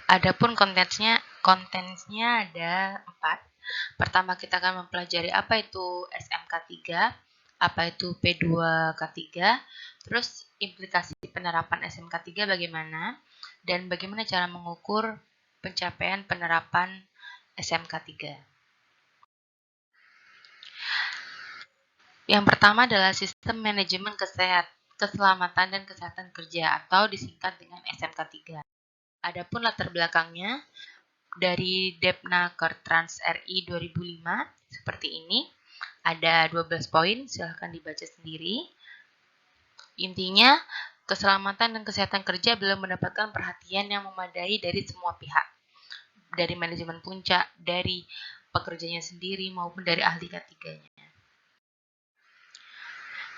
Adapun kontennya ada 4. Pertama kita akan mempelajari apa itu SMK3, apa itu P2K3, terus implikasi penerapan SMK3 bagaimana, dan bagaimana cara mengukur pencapaian penerapan SMK3. Yang pertama adalah sistem manajemen keselamatan dan kesehatan kerja atau disingkat dengan SMK3. Adapun latar belakangnya dari Depnaker-Trans RI 2005 seperti ini. Ada 12 poin, silahkan dibaca sendiri. Intinya, keselamatan dan kesehatan kerja belum mendapatkan perhatian yang memadai dari semua pihak. Dari manajemen puncak, dari pekerjanya sendiri, maupun dari ahli ketiganya.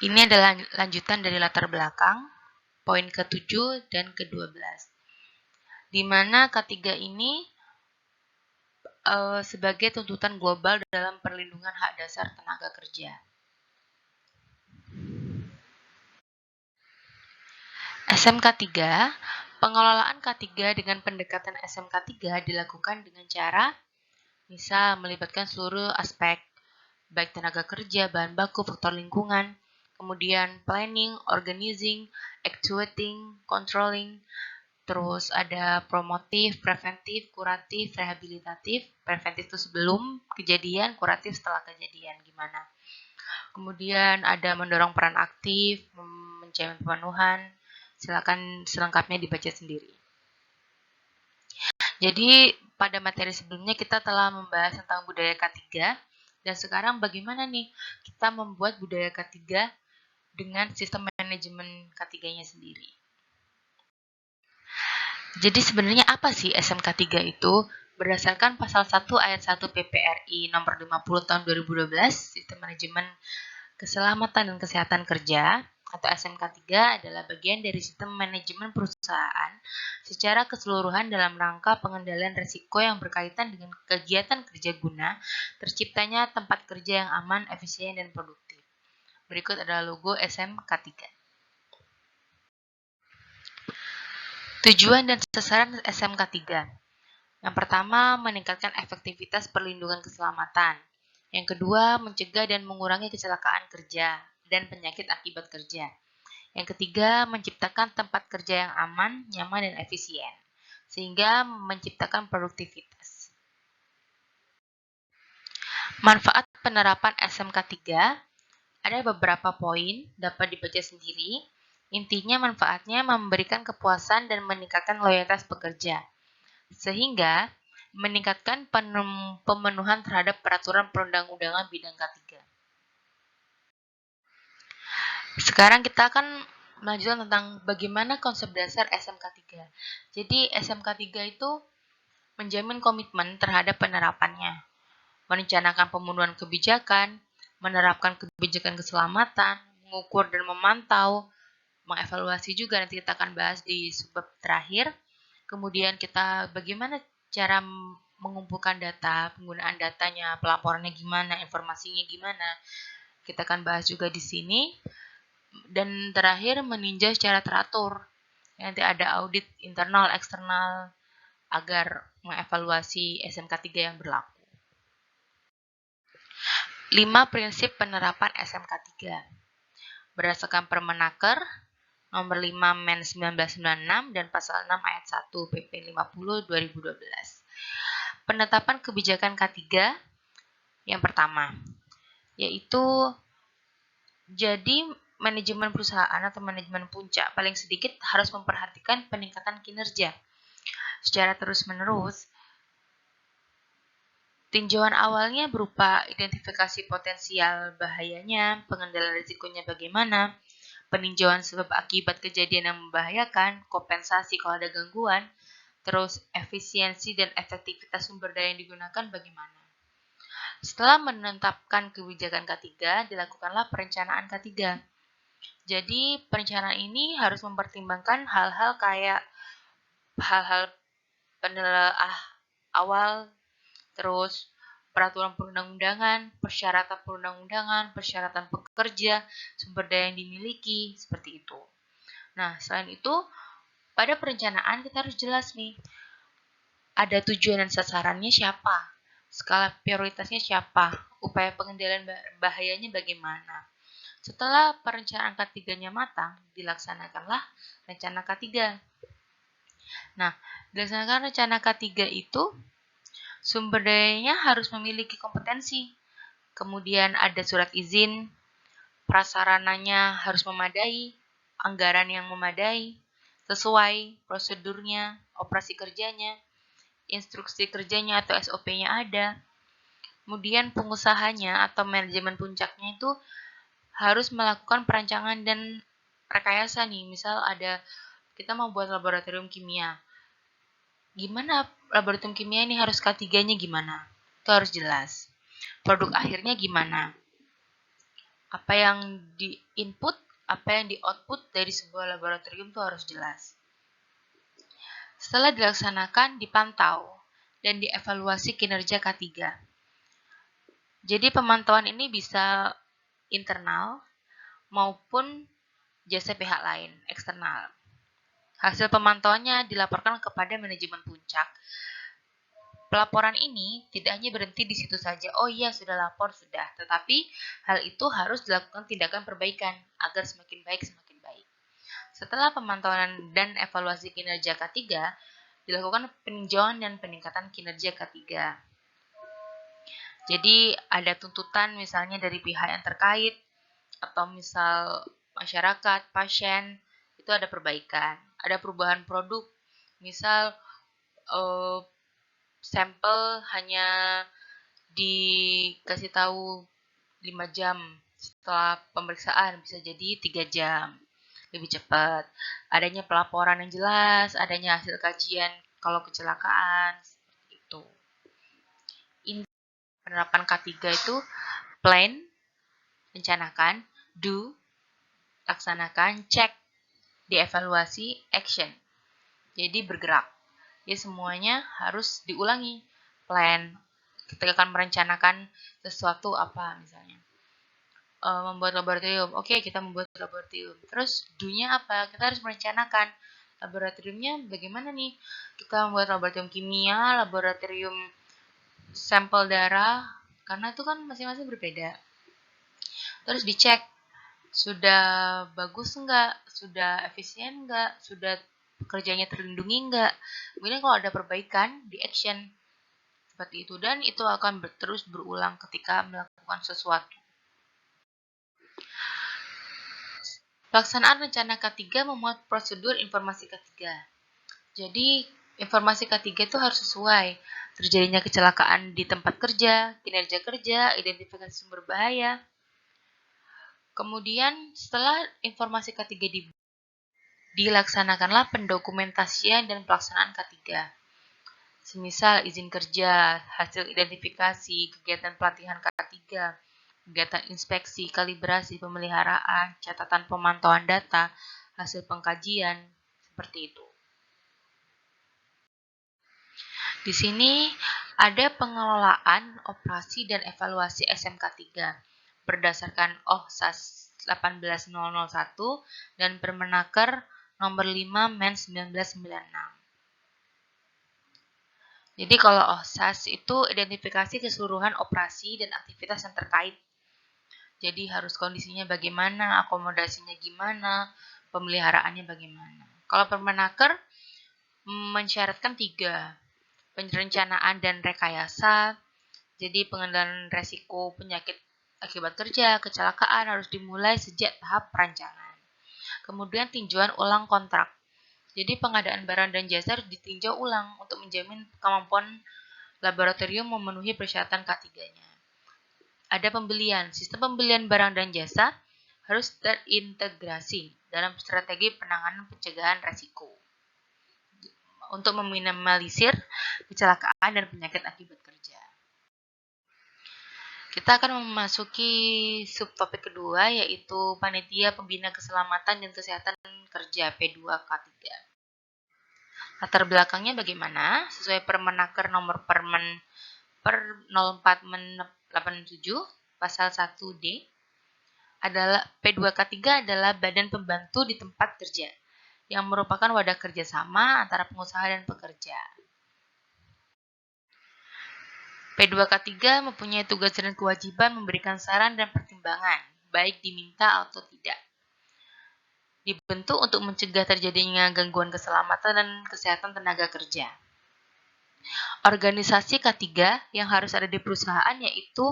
Ini adalah lanjutan dari latar belakang, poin ke-7 dan ke-12. Di mana K3 ini sebagai tuntutan global dalam perlindungan hak dasar tenaga kerja. SMK3, pengelolaan K3 dengan pendekatan SMK3 dilakukan dengan cara misal melibatkan seluruh aspek baik tenaga kerja, bahan baku, faktor lingkungan, kemudian planning, organizing, actuating, controlling, terus ada promotif, preventif, kuratif, rehabilitatif. Preventif itu sebelum kejadian, kuratif setelah kejadian gimana. Kemudian ada mendorong peran aktif, mencapai pemenuhan. Silakan selengkapnya dibaca sendiri. Jadi pada materi sebelumnya kita telah membahas tentang budaya K3. Dan sekarang bagaimana nih kita membuat budaya K3 dengan sistem manajemen K3-nya sendiri. Jadi sebenarnya apa sih SMK3 itu? Berdasarkan pasal 1 ayat 1 PPRI nomor 50 tahun 2012, Sistem Manajemen Keselamatan dan Kesehatan Kerja atau SMK3 adalah bagian dari sistem manajemen perusahaan secara keseluruhan dalam rangka pengendalian risiko yang berkaitan dengan kegiatan kerja guna terciptanya tempat kerja yang aman, efisien, dan produktif. Berikut adalah logo SMK3. Tujuan dan sasaran SMK3. Yang pertama, meningkatkan efektivitas perlindungan keselamatan. Yang kedua, mencegah dan mengurangi kecelakaan kerja dan penyakit akibat kerja. Yang ketiga, menciptakan tempat kerja yang aman, nyaman, dan efisien, sehingga menciptakan produktivitas. Manfaat penerapan SMK3 ada beberapa poin, dapat dibaca sendiri. Intinya manfaatnya memberikan kepuasan dan meningkatkan loyalitas pekerja, sehingga meningkatkan pemenuhan terhadap peraturan perundang-undangan bidang K3. Sekarang kita akan melanjutkan tentang bagaimana konsep dasar SMK3. Jadi SMK3 itu menjamin komitmen terhadap penerapannya, merencanakan pembunuhan kebijakan, menerapkan kebijakan keselamatan, mengukur dan memantau, mengevaluasi juga, nanti kita akan bahas di subbab terakhir. Kemudian kita bagaimana cara mengumpulkan data, penggunaan datanya, pelaporannya gimana, informasinya gimana. Kita akan bahas juga di sini. Dan terakhir meninjau secara teratur. Nanti ada audit internal, eksternal agar mengevaluasi SMK3 yang berlaku. 5 prinsip penerapan SMK3. Berdasarkan Permenaker nomor 5 Men 1996 dan pasal 6 ayat 1 PP 50 2012. Penetapan kebijakan K3 yang pertama, yaitu jadi manajemen perusahaan atau manajemen puncak paling sedikit harus memperhatikan peningkatan kinerja secara terus-menerus. Tinjauan awalnya berupa identifikasi potensial bahayanya, pengendalian risikonya bagaimana, peninjauan sebab akibat kejadian yang membahayakan, kompensasi kalau ada gangguan, terus efisiensi dan efektivitas sumber daya yang digunakan bagaimana. Setelah menetapkan kebijakan K3, dilakukanlah perencanaan K3. Jadi perencanaan ini harus mempertimbangkan hal-hal kayak hal-hal penelaah awal, terus peraturan perundang-undangan, persyaratan pekerja, sumber daya yang dimiliki, seperti itu. Nah, selain itu, pada perencanaan kita harus jelas nih, ada tujuan dan sasarannya siapa, skala prioritasnya siapa, upaya pengendalian bahayanya bagaimana. Setelah perencanaan K3-nya matang, dilaksanakanlah rencana K3. Nah, dilaksanakan rencana K3 itu sumber dayanya harus memiliki kompetensi. Kemudian ada surat izin, prasarananya harus memadai, anggaran yang memadai, sesuai prosedurnya, operasi kerjanya, instruksi kerjanya atau SOP-nya ada. Kemudian pengusahanya atau manajemen puncaknya itu harus melakukan perancangan dan rekayasa nih. Misal ada kita mau buat laboratorium kimia. Gimana laboratorium kimia ini harus K3-nya gimana? Itu harus jelas. Produk akhirnya gimana? Apa yang di input, apa yang di output dari sebuah laboratorium itu harus jelas. Setelah dilaksanakan, dipantau dan dievaluasi kinerja K3. Jadi pemantauan ini bisa internal maupun jasa pihak lain, eksternal. Hasil pemantauannya dilaporkan kepada manajemen puncak. Pelaporan ini tidak hanya berhenti di situ saja, oh iya sudah lapor, sudah. Tetapi hal itu harus dilakukan tindakan perbaikan agar semakin baik, semakin baik. Setelah pemantauan dan evaluasi kinerja K3, dilakukan peninjauan dan peningkatan kinerja K3. Jadi ada tuntutan misalnya dari pihak yang terkait, atau misal masyarakat, pasien, itu ada perbaikan. Ada perubahan produk, misal sampel hanya dikasih tahu 5 jam setelah pemeriksaan, bisa jadi 3 jam, lebih cepat. Adanya pelaporan yang jelas, adanya hasil kajian kalau kecelakaan, seperti itu. Ini penerapan K3 itu plan, rencanakan, do, laksanakan, check, dievaluasi, action. Jadi bergerak. Jadi semuanya harus diulangi. Plan, kita akan merencanakan sesuatu apa misalnya. Membuat laboratorium. Oke, kita membuat laboratorium. Terus do-nya apa? Kita harus merencanakan laboratoriumnya bagaimana nih. Kita membuat laboratorium kimia, laboratorium sampel darah, karena itu kan masing-masing berbeda. Terus dicek, sudah bagus enggak? Sudah efisien enggak? Sudah pekerjaannya terlindungi enggak? Kemudian kalau ada perbaikan, di action. Seperti itu. Dan itu akan terus berulang ketika melakukan sesuatu. Pelaksanaan rencana K3 memuat prosedur informasi K3. Jadi, informasi K3 itu harus sesuai. Terjadinya kecelakaan di tempat kerja, kinerja kerja, identifikasi sumber bahaya. Kemudian, setelah informasi K3 dilaksanakanlah pendokumentasian dan pelaksanaan K3. Semisal izin kerja, hasil identifikasi, kegiatan pelatihan K3, kegiatan inspeksi, kalibrasi, pemeliharaan, catatan pemantauan data, hasil pengkajian, seperti itu. Di sini ada pengelolaan, operasi, dan evaluasi SMK3 berdasarkan OHSAS 18001 dan Permenaker nomor 5 Men 1996. Jadi kalau OHSAS itu identifikasi keseluruhan operasi dan aktivitas yang terkait. Jadi harus kondisinya bagaimana, akomodasinya gimana, pemeliharaannya bagaimana. Kalau Permenaker mensyaratkan 3, perencanaan dan rekayasa. Jadi pengendalian resiko penyakit akibat kerja, kecelakaan harus dimulai sejak tahap perancangan. Kemudian tinjauan ulang kontrak. Jadi pengadaan barang dan jasa harus ditinjau ulang untuk menjamin kemampuan laboratorium memenuhi persyaratan K3-nya. Ada pembelian. Sistem pembelian barang dan jasa harus terintegrasi dalam strategi penanganan pencegahan risiko untuk meminimalisir kecelakaan dan penyakit akibat kerja. Kita akan memasuki subtopik kedua, yaitu Panitia Pembina Keselamatan dan Kesehatan Kerja P2K3. Latar belakangnya bagaimana? Sesuai Permenaker nomor Permen per 04 Men 87 pasal 1D adalah P2K3 adalah badan pembantu di tempat kerja yang merupakan wadah kerjasama antara pengusaha dan pekerja. P2K3 mempunyai tugas dan kewajiban memberikan saran dan pertimbangan, baik diminta atau tidak. Dibentuk untuk mencegah terjadinya gangguan keselamatan dan kesehatan tenaga kerja. Organisasi K3 yang harus ada di perusahaan yaitu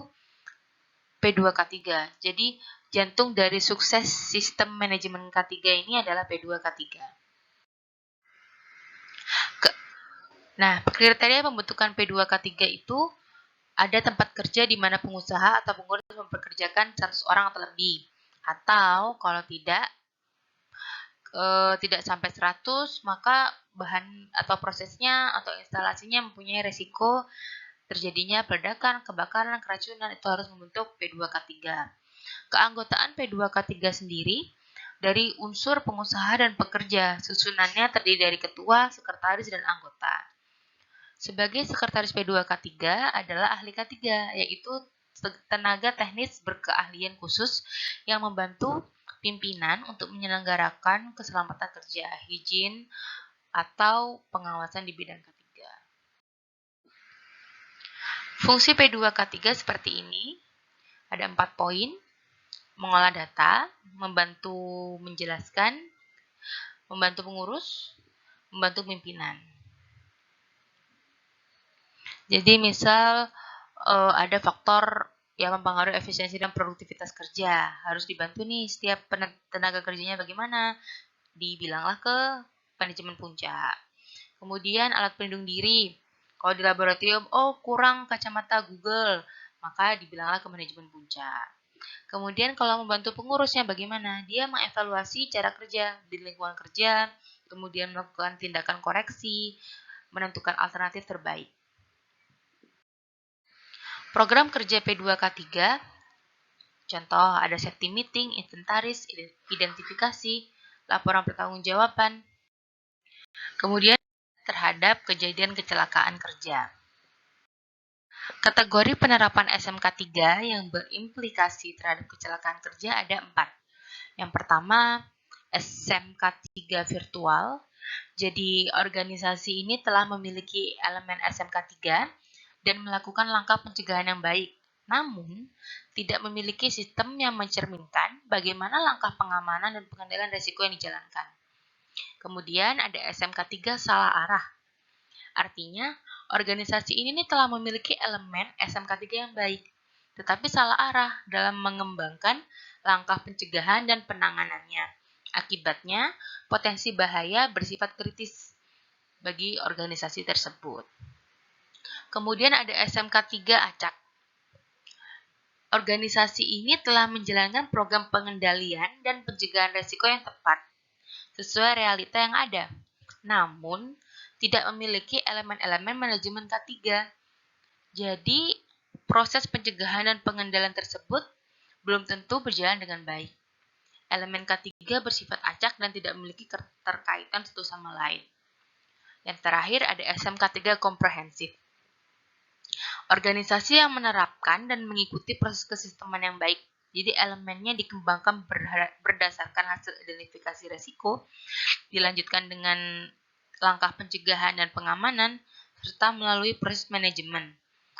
P2K3. Jadi, jantung dari sukses sistem manajemen K3 ini adalah P2K3. Nah, kriteria pembentukan P2K3 itu ada tempat kerja di mana pengusaha atau pengurus mempekerjakan 100 orang atau lebih. Atau kalau tidak sampai 100, maka bahan atau prosesnya atau instalasinya mempunyai resiko terjadinya peledakan, kebakaran, keracunan, itu harus membentuk P2K3. Keanggotaan P2K3 sendiri dari unsur pengusaha dan pekerja. Susunannya terdiri dari ketua, sekretaris, dan anggota. Sebagai sekretaris P2K3 adalah ahli K3, yaitu tenaga teknis berkeahlian khusus yang membantu pimpinan untuk menyelenggarakan keselamatan kerja, higien, atau pengawasan di bidang K3. Fungsi P2K3 seperti ini. Ada 4 poin. Mengolah data, membantu menjelaskan, membantu pengurus, membantu pimpinan. Jadi misal ada faktor yang mempengaruhi efisiensi dan produktivitas kerja. Harus dibantu nih setiap tenaga kerjanya bagaimana. Dibilanglah ke manajemen puncak. Kemudian alat pelindung diri. Kalau di laboratorium, kurang kacamata Google, maka dibilanglah ke manajemen puncak. Kemudian kalau membantu pengurusnya bagaimana? Dia mengevaluasi cara kerja di lingkungan kerja, kemudian melakukan tindakan koreksi, menentukan alternatif terbaik. Program kerja P2K3, contoh ada safety meeting, inventaris, identifikasi, laporan pertanggungjawaban, kemudian terhadap kejadian kecelakaan kerja. Kategori penerapan SMK3 yang berimplikasi terhadap kecelakaan kerja ada 4. Yang pertama, SMK3 virtual. Jadi, organisasi ini telah memiliki elemen SMK3 dan melakukan langkah pencegahan yang baik. Namun, tidak memiliki sistem yang mencerminkan bagaimana langkah pengamanan dan pengendalian risiko yang dijalankan. Kemudian ada SMK3 salah arah. Artinya, organisasi ini telah memiliki elemen SMK3 yang baik, tetapi salah arah dalam mengembangkan langkah pencegahan dan penanganannya. Akibatnya, potensi bahaya bersifat kritis bagi organisasi tersebut. Kemudian ada SMK3 acak. Organisasi ini telah menjalankan program pengendalian dan pencegahan risiko yang tepat sesuai realita yang ada. Namun, tidak memiliki elemen-elemen manajemen K3. Jadi, proses pencegahan dan pengendalian tersebut belum tentu berjalan dengan baik. Elemen K3 bersifat acak dan tidak memiliki keterkaitan satu sama lain. Yang terakhir ada SMK3 komprehensif. Organisasi yang menerapkan dan mengikuti proses kesisteman yang baik. Jadi elemennya dikembangkan berdasarkan hasil identifikasi risiko, dilanjutkan dengan langkah pencegahan dan pengamanan, serta melalui proses manajemen,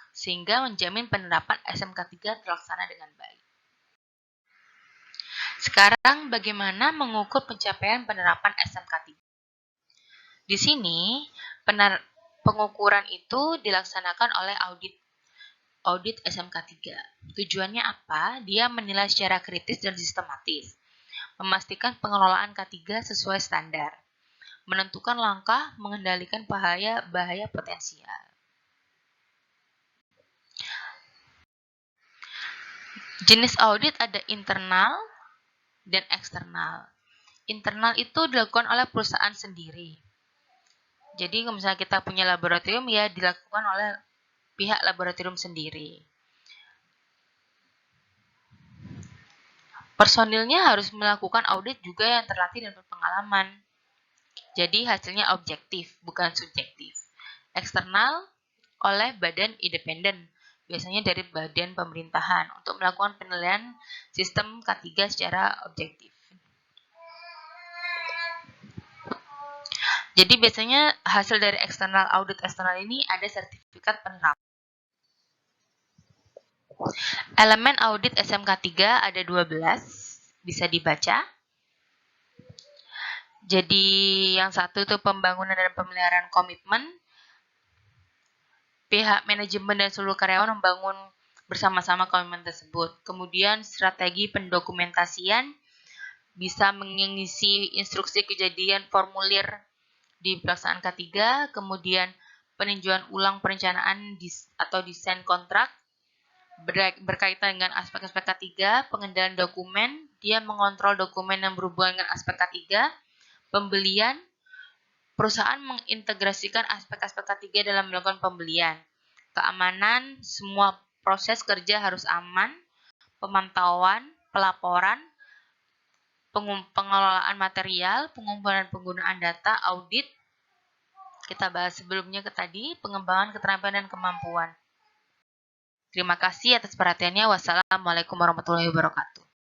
sehingga menjamin penerapan SMK3 terlaksana dengan baik. Sekarang bagaimana mengukur pencapaian penerapan SMK3? Di sini, pengukuran itu dilaksanakan oleh audit SMK3. Tujuannya apa? Dia menilai secara kritis dan sistematis, memastikan pengelolaan K3 sesuai standar, menentukan langkah mengendalikan bahaya potensial. Jenis audit ada internal dan eksternal. Internal itu dilakukan oleh perusahaan sendiri. Jadi kalau misalnya kita punya laboratorium, ya dilakukan oleh pihak laboratorium sendiri. Personilnya harus melakukan audit juga yang terlatih dan berpengalaman. Jadi hasilnya objektif, bukan subjektif. Eksternal oleh badan independen, biasanya dari badan pemerintahan, untuk melakukan penilaian sistem K3 secara objektif. Jadi biasanya hasil dari eksternal audit eksternal ini ada sertifikat penerapan. Elemen audit SMK 3 ada 12, bisa dibaca. Jadi yang satu itu pembangunan dan pemeliharaan komitmen. Pihak manajemen dan seluruh karyawan membangun bersama-sama komitmen tersebut. Kemudian strategi pendokumentasian bisa mengisi instruksi kejadian formulir di pelaksanaan K3, kemudian peninjauan ulang perencanaan atau desain kontrak berkaitan dengan aspek-aspek K3, pengendalian dokumen, dia mengontrol dokumen yang berhubungan dengan aspek K3, pembelian, perusahaan mengintegrasikan aspek-aspek K3 dalam melakukan pembelian, keamanan, semua proses kerja harus aman, pemantauan, pelaporan, pengelolaan material, pengumpulan penggunaan data, audit, kita bahas sebelumnya tadi, pengembangan keterampilan dan kemampuan. Terima kasih atas perhatiannya. Wassalamualaikum warahmatullahi wabarakatuh.